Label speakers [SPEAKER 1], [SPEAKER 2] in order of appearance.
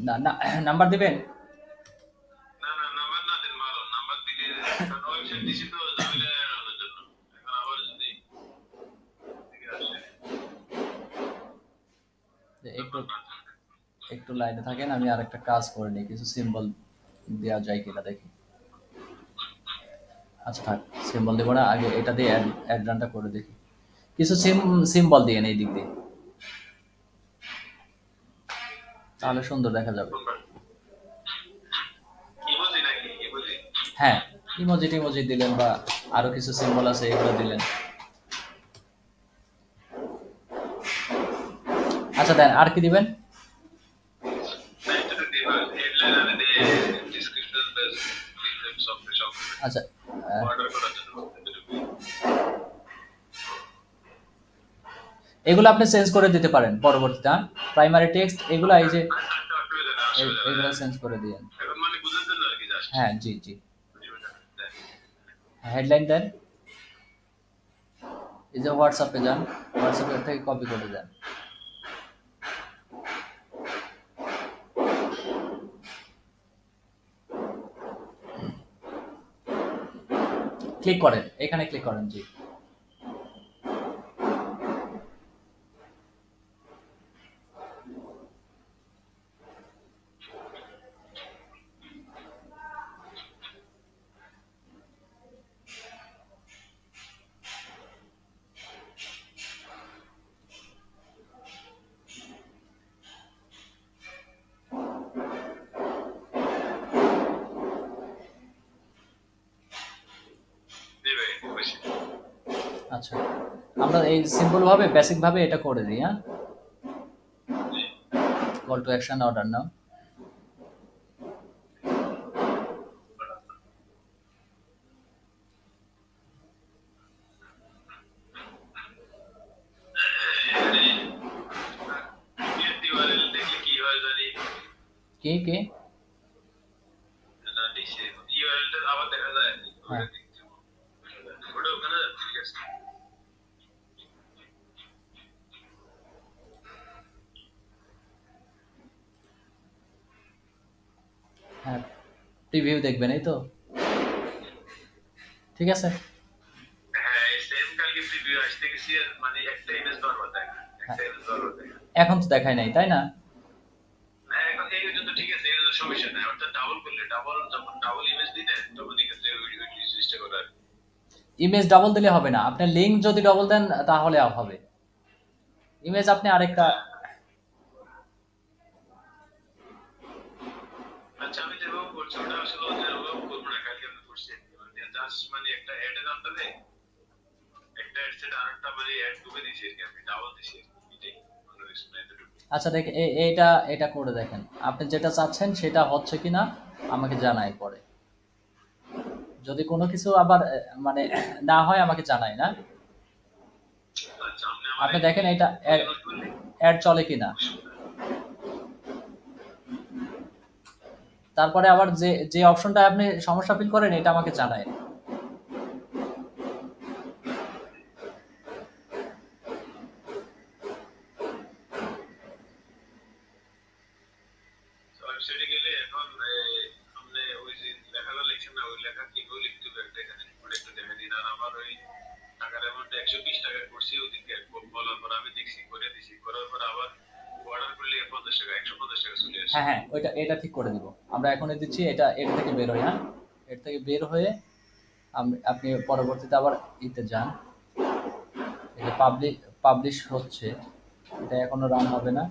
[SPEAKER 1] না না নাম্বার দিবেন? একটু একটু লাইনে থাকেন, আমি আরেকটা কাজ করে নিই, কিছু সিম্বল দেওয়া যায় কিনা দেখি। আচ্ছা থাক, সিম্বল দেবো না, আগে এটা দিয়ে অ্যাড রানটা করে দেখি। কিছু সিম্বল দিয়ে এই দিক দিয়ে, তাহলে সুন্দর দেখা যাবে। হ্যাঁ, ইমোজি টিমোজি দিলেন বা আরো কিছু সিম্বল আছে এগুলো দিলেন। আচ্ছা দেন, আর কি দিবেন? আচ্ছা এগুলো আপনি চেঞ্জ করে দিতে পারেন পরবর্তীতে। প্রাইমারি টেক্সট এগুলো এই যে এগুলো চেঞ্জ করে দিয়েন। হ্যাঁ জি জি, হেডলাইন দেন। এই যে হোয়াটসঅ্যাপে যান, হোয়াটসঅ্যাপের থেকে কপি করে দেন। ক্লিক করেন, এখানে ক্লিক করেন। জি আচ্ছা, আমরা এই সিম্পল ভাবে বেসিক ভাবে এটা করে দিই। হ্যাঁ, কল টু অ্যাকশন, অর্ডার নাও। কে কে হ্যাঁ হ্যাঁ, প্রিভিউ দেখবেন, এই তো ঠিক আছে। এখন তো দেখায় নাই, তাই না? ইমেজ ডাবল দিলে হবে না, আপনি লিংক যদি ডাবল দেন তাহলে হবে। ইমেজ আপনি আরেকটা আচ্ছা দেখ, এটা এটা করে দেখেন, আপনি যেটা চাচ্ছেন সেটা হচ্ছে কিনা আমাকে জানাই পরে। যদি কোনো কিছু আবার মানে না হয় আমাকে জানাই না। আপনি দেখেন এটা অ্যাড চলে কিনা, তারপরে আবার যে যে অপশনটা আপনি সমস্যা ফিল করেন এটা আমাকে জানায়। হ্যাঁ হ্যাঁ, ওইটা এটা ঠিক করে দিব আমরা, এখনই দিচ্ছি। এটা এর থেকে বের হই। হ্যাঁ, এর থেকে বের হয়ে আপনি পরবর্তীতে আবার ইতে যান। এটা পাবলিশ হচ্ছে, এটা এখনো রান হবে না।